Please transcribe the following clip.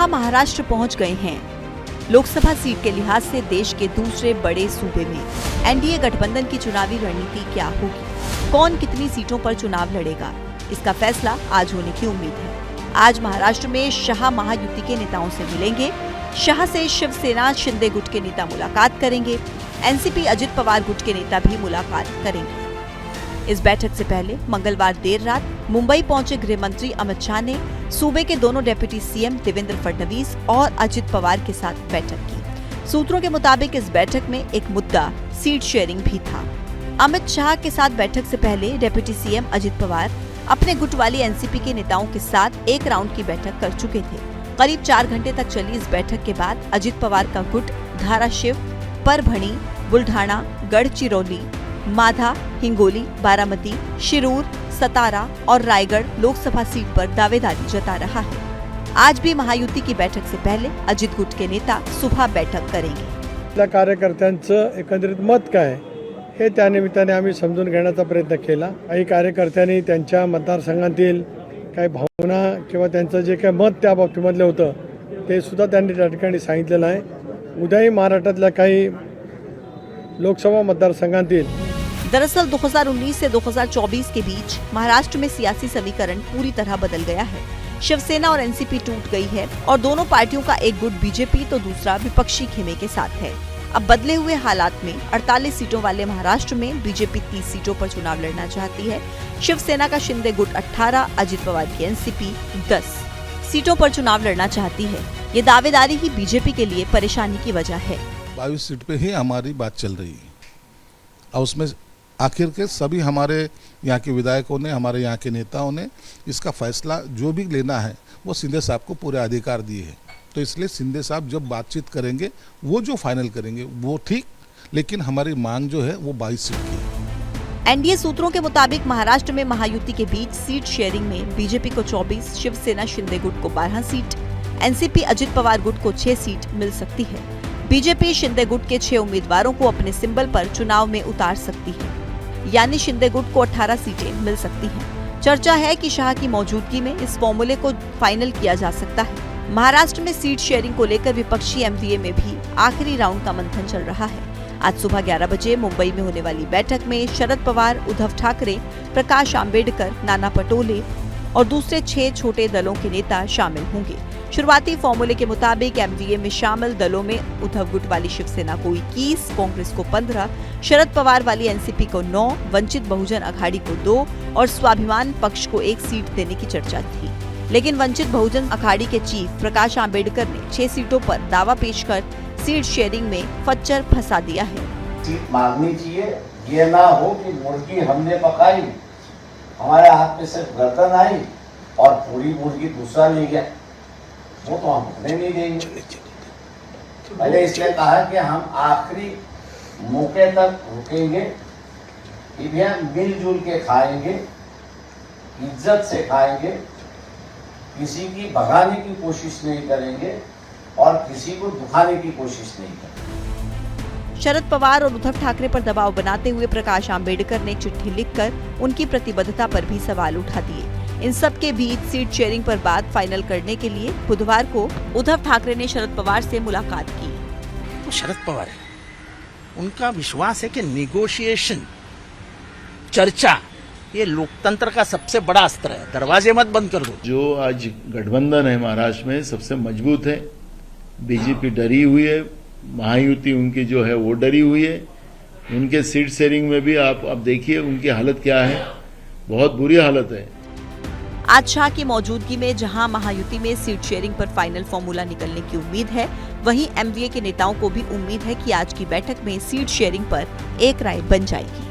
शाह महाराष्ट्र पहुंच गए हैं। लोकसभा सीट के लिहाज से देश के दूसरे बड़े सूबे में एनडीए गठबंधन की चुनावी रणनीति क्या होगी, कौन कितनी सीटों पर चुनाव लड़ेगा, इसका फैसला आज होने की उम्मीद है। आज महाराष्ट्र में शाह महायुति के नेताओं से मिलेंगे। शाह से शिवसेना शिंदे गुट के नेता मुलाकात करेंगे। एनसीपी अजित पवार गुट के नेता भी मुलाकात करेंगे। इस बैठक से पहले मंगलवार देर रात मुंबई पहुंचे गृह मंत्री अमित शाह ने सूबे के दोनों डेप्यूटी सीएम देवेंद्र फडणवीस और अजित पवार के साथ बैठक की। सूत्रों के मुताबिक इस बैठक में एक मुद्दा सीट शेयरिंग भी था। अमित शाह के साथ बैठक से पहले डेप्यूटी सीएम अजित पवार अपने गुट वाली एनसीपी के नेताओं के साथ एक राउंड की बैठक कर चुके थे। करीब 4 घंटे तक चली इस बैठक के बाद अजित पवार का गुट धाराशिव, परभणी, बुल्ढाना, गढ़चिरौली, माधा, हिंगोली, बारामती, शिरूर, सतारा और रायगढ़ लोकसभा सीट पर दावेदारी जता रहा है। आज भी महायुति की बैठक से पहले अजित गुट के नेता सुबह बैठक करेंगे। कार्यकर्त्यांचं एकंदरीत मत काय हे त्यानिमित्ताने आम्ही समजून घेण्याचा प्रयत्न केला। काही कार्यकर्त्यांनी त्यांच्या मतदारसंघातील काही भावना किंवा त्यांचं जे काही मत त्या बाबतीमधलं होतं ते सुद्धा त्यांनी त्या ठिकाणी सांगितलेलं आहे। उद्याही महाराष्ट्रातल्या काही लोकसभा मतदारसंघातील दरअसल 2019 से 2024 के बीच महाराष्ट्र में सियासी समीकरण पूरी तरह बदल गया है। शिवसेना और एनसीपी टूट गई है और दोनों पार्टियों का एक गुट बीजेपी तो दूसरा विपक्षी खेमे के साथ है। अब बदले हुए हालात में 48 सीटों वाले महाराष्ट्र में बीजेपी 30 सीटों पर चुनाव लड़ना चाहती है। शिवसेना का शिंदे गुट 18, अजित पवार की एनसीपी 10 सीटों पर चुनाव लड़ना चाहती है। ये दावेदारी ही बीजेपी के लिए परेशानी की वजह है। 22 सीट पे ही हमारी बात चल रही है और उसमें आखिर के सभी हमारे यहाँ के विधायकों ने, हमारे यहाँ के नेताओं ने इसका फैसला जो भी लेना है वो शिंदे साहब को पूरे अधिकार दिए हैं। तो इसलिए शिंदे साहब जब बातचीत करेंगे वो जो फाइनल करेंगे वो ठीक, लेकिन हमारी मांग जो है वो 22 सीट की है। एनडीए सूत्रों के मुताबिक महाराष्ट्र में महायुति के बीच सीट शेयरिंग में बीजेपी को 24, शिवसेना शिंदे गुट को 12 सीट, एनसीपी अजित पवार गुट को 6 सीट मिल सकती है। बीजेपी शिंदे गुट के 6 उम्मीदवारों को अपने सिंबल पर चुनाव में उतार सकती है, यानी शिंदे गुट को 18 सीटें मिल सकती हैं। चर्चा है कि शाह की मौजूदगी में इस फॉर्मूले को फाइनल किया जा सकता है। महाराष्ट्र में सीट शेयरिंग को लेकर विपक्षी एमवीए में भी आखिरी राउंड का मंथन चल रहा है। आज सुबह 11 बजे मुंबई में होने वाली बैठक में शरद पवार, उद्धव ठाकरे, प्रकाश आंबेडकर, नाना पटोले और दूसरे 6 छोटे दलों के नेता शामिल होंगे। शुरुआती फॉर्मूले के मुताबिक एमवीए में शामिल दलों में उद्धव गुट वाली शिवसेना को 21, कांग्रेस को 15, शरद पवार वाली एनसीपी को 9, वंचित बहुजन अघाड़ी को 2 और स्वाभिमान पक्ष को 1 सीट देने की चर्चा थी। लेकिन वंचित बहुजन अघाड़ी के चीफ प्रकाश आंबेडकर ने 6 सीटों पर दावा पेश कर सीट शेयरिंग में फच्चर फंसा दिया है। सीट मांगनी चाहिए, ये ना हो कि मुर्गी हमने पकाई, हमारे हाथ में सिर्फ गर्दन आई और पूरी मुर्गी दूसरा ले गया, वो तो हम होने नहीं देंगे। पहले इसलिए कहा कि हम आखिरी मौके तक रुकेंगे, मिलजुल के खाएंगे, इज्जत से खाएंगे, किसी की भगाने की कोशिश नहीं करेंगे और किसी को दुखाने की कोशिश नहीं करेंगे। शरद पवार और उद्धव ठाकरे पर दबाव बनाते हुए प्रकाश आंबेडकर ने चिट्ठी लिखकर उनकी प्रतिबद्धता पर भी सवाल उठा दिए। इन सब के बीच सीट शेयरिंग पर बात फाइनल करने के लिए बुधवार को उद्धव ठाकरे ने शरद पवार से मुलाकात की। वो शरद पवार है, उनका विश्वास है कि निगोशिएशन, चर्चा, ये लोकतंत्र का सबसे बड़ा अस्त्र है, दरवाजे मत बंद कर दो। जो आज गठबंधन है महाराष्ट्र में सबसे मजबूत है। बीजेपी डरी हुई है, महायुति उनकी जो है वो डरी हुई है। उनके सीट शेयरिंग में भी आप देखिए उनकी हालत क्या है, बहुत बुरी हालत है। आज शाह की मौजूदगी में जहां महायुति में सीट शेयरिंग पर फाइनल फॉर्मूला निकलने की उम्मीद है, वहीं एमवीए के नेताओं को भी उम्मीद है कि आज की बैठक में सीट शेयरिंग पर एक राय बन जाएगी।